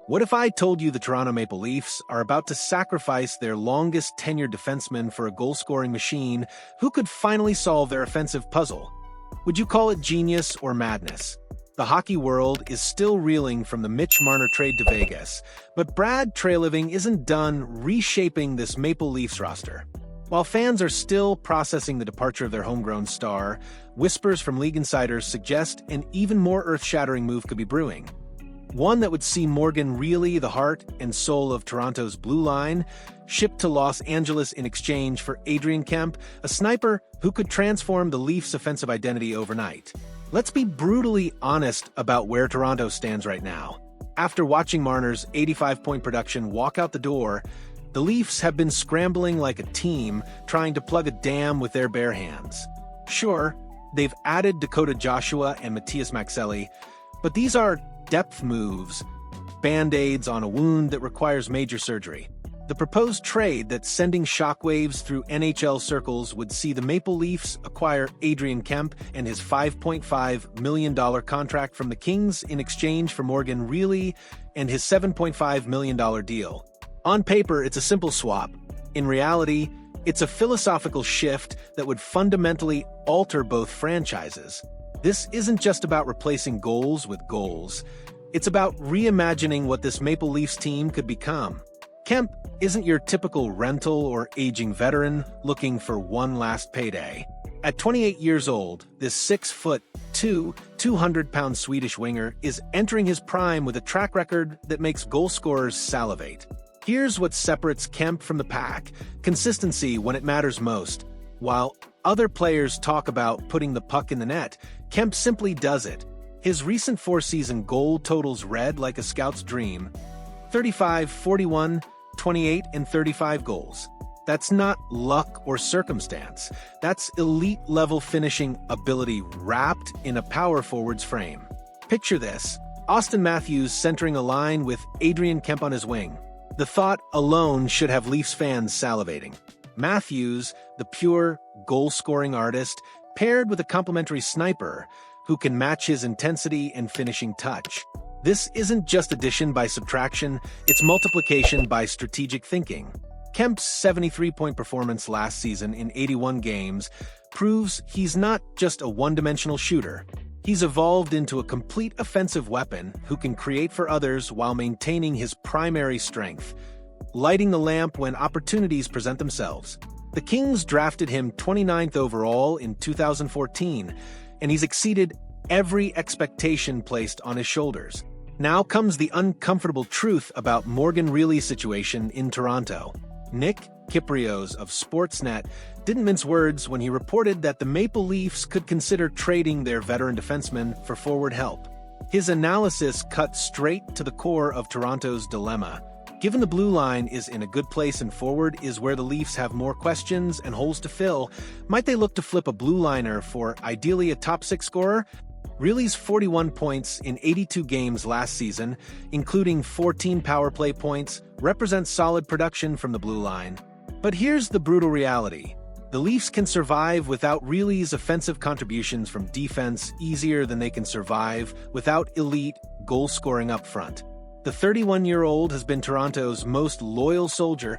What if I told you the Toronto Maple Leafs are about to sacrifice their longest-tenured defenseman for a goal-scoring machine who could finally solve their offensive puzzle? Would you call it genius or madness? The hockey world is still reeling from the Mitch Marner trade to Vegas, but Brad Treliving isn't done reshaping this Maple Leafs roster. While fans are still processing the departure of their homegrown star, whispers from league insiders suggest an even more earth-shattering move could be brewing. One that would see Morgan Rielly, the heart and soul of Toronto's blue line, shipped to Los Angeles in exchange for Adrian Kempe, a sniper who could transform the Leafs' offensive identity overnight. Let's be brutally honest about where Toronto stands right now. After watching Marner's 85-point production walk out the door, the Leafs have been scrambling like a team trying to plug a dam with their bare hands. Sure, they've added Dakota Joshua and Matthias Maxelli, but these are depth moves, band-aids on a wound that requires major surgery. The proposed trade that's sending shockwaves through NHL circles would see the Maple Leafs acquire Adrian Kempe and his $5.5 million contract from the Kings in exchange for Morgan Rielly and his $7.5 million deal. On paper, it's a simple swap. In reality, it's a philosophical shift that would fundamentally alter both franchises. This isn't just about replacing goals with goals. It's about reimagining what this Maple Leafs team could become. Kempe isn't your typical rental or aging veteran looking for one last payday. At 28 years old, this 6'2", 200-pound Swedish winger is entering his prime with a track record that makes goal scorers salivate. Here's what separates Kempe from the pack: consistency when it matters most. While other players talk about putting the puck in the net, Kempe simply does it. His recent four-season goal totals read like a scout's dream: 35, 41, 28, and 35 goals. That's not luck or circumstance. That's elite-level finishing ability wrapped in a power forward's frame. Picture this: Austin Matthews centering a line with Adrian Kempe on his wing. The thought alone should have Leafs fans salivating. Matthews, the pure goal-scoring artist, paired with a complementary sniper who can match his intensity and finishing touch. This isn't just addition by subtraction, it's multiplication by strategic thinking. Kempe's 73-point performance last season in 81 games proves he's not just a one-dimensional shooter. He's evolved into a complete offensive weapon who can create for others while maintaining his primary strength: lighting the lamp when opportunities present themselves. The Kings drafted him 29th overall in 2014, and he's exceeded every expectation placed on his shoulders. Now comes the uncomfortable truth about Morgan Rielly's situation in Toronto. Nick Kyprios of Sportsnet didn't mince words when he reported that the Maple Leafs could consider trading their veteran defenseman for forward help. His analysis cut straight to the core of Toronto's dilemma. Given the blue line is in a good place and forward is where the Leafs have more questions and holes to fill, might they look to flip a blue liner for ideally a top-six scorer? Rielly's 41 points in 82 games last season, including 14 power play points, represents solid production from the blue line. But here's the brutal reality: the Leafs can survive without Rielly's offensive contributions from defense easier than they can survive without elite goal-scoring up front. The 31-year-old has been Toronto's most loyal soldier,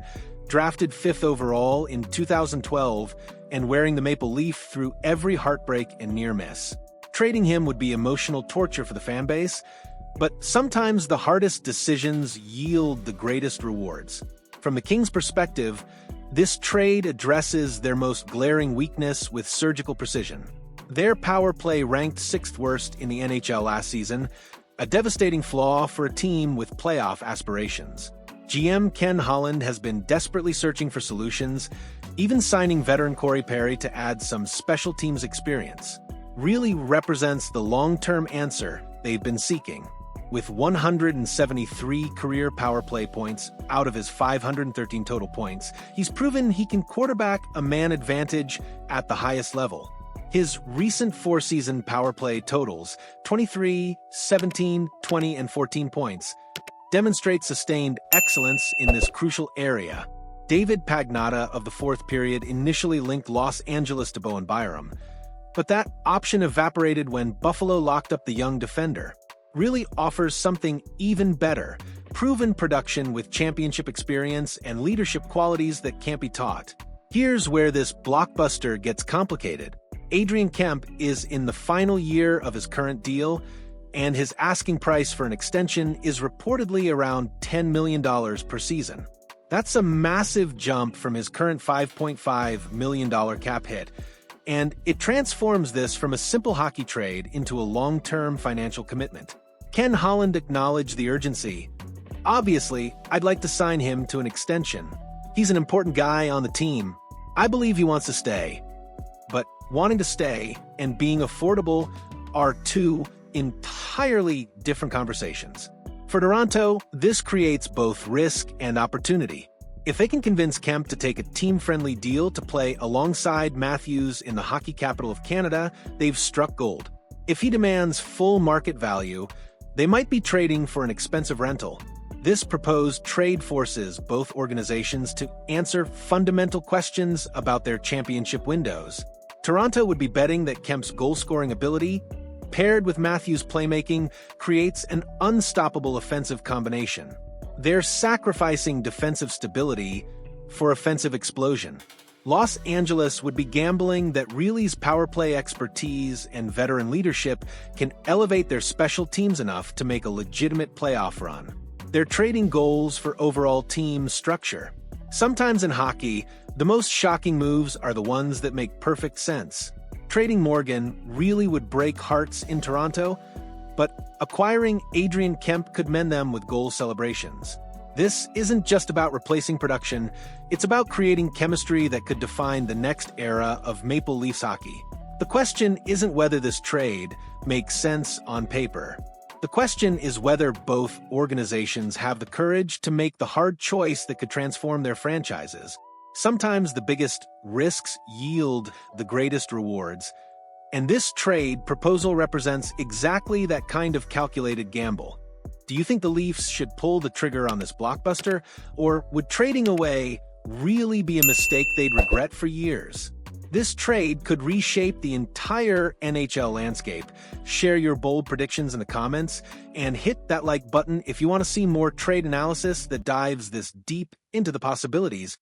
drafted 5th overall in 2012 and wearing the Maple Leaf through every heartbreak and near miss. Trading him would be emotional torture for the fan base, but sometimes the hardest decisions yield the greatest rewards. From the Kings' perspective, this trade addresses their most glaring weakness with surgical precision. Their power play ranked 6th worst in the NHL last season, a devastating flaw for a team with playoff aspirations. GM Ken Holland has been desperately searching for solutions, even signing veteran Corey Perry to add some special teams experience. Rielly represents the long-term answer they've been seeking. With 173 career power play points out of his 513 total points, he's proven he can quarterback a man advantage at the highest level. His recent four-season power play totals, 23, 17, 20, and 14 points, demonstrate sustained excellence in this crucial area. David Pagnotta of the fourth period initially linked Los Angeles to Bowen Byram, but that option evaporated when Buffalo locked up the young defender. Rielly offers something even better: proven production with championship experience and leadership qualities that can't be taught. Here's where this blockbuster gets complicated. Adrian Kempe is in the final year of his current deal, and his asking price for an extension is reportedly around $10 million per season. That's a massive jump from his current $5.5 million cap hit, and it transforms this from a simple hockey trade into a long-term financial commitment. Can Holland acknowledge the urgency? Obviously, I'd like to sign him to an extension. He's an important guy on the team. I believe he wants to stay. But wanting to stay and being affordable are two entirely different conversations. For Toronto, this creates both risk and opportunity. If they can convince Kempe to take a team-friendly deal to play alongside Matthews in the hockey capital of Canada, they've struck gold. If he demands full market value, they might be trading for an expensive rental. This proposed trade forces both organizations to answer fundamental questions about their championship windows. Toronto would be betting that Kempe's goal-scoring ability, paired with Matthews' playmaking, creates an unstoppable offensive combination. They're sacrificing defensive stability for offensive explosion. Los Angeles would be gambling that Rielly's power play expertise and veteran leadership can elevate their special teams enough to make a legitimate playoff run. They're trading goals for overall team structure. Sometimes in hockey, the most shocking moves are the ones that make perfect sense. Trading Morgan Rielly would break hearts in Toronto, but acquiring Adrian Kempe could mend them with goal celebrations. This isn't just about replacing production, it's about creating chemistry that could define the next era of Maple Leafs hockey. The question isn't whether this trade makes sense on paper. The question is whether both organizations have the courage to make the hard choice that could transform their franchises. Sometimes the biggest risks yield the greatest rewards, and this trade proposal represents exactly that kind of calculated gamble. Do you think the Leafs should pull the trigger on this blockbuster, or would trading away really be a mistake they'd regret for years? This trade could reshape the entire NHL landscape. Share your bold predictions in the comments, and hit that like button if you want to see more trade analysis that dives this deep into the possibilities.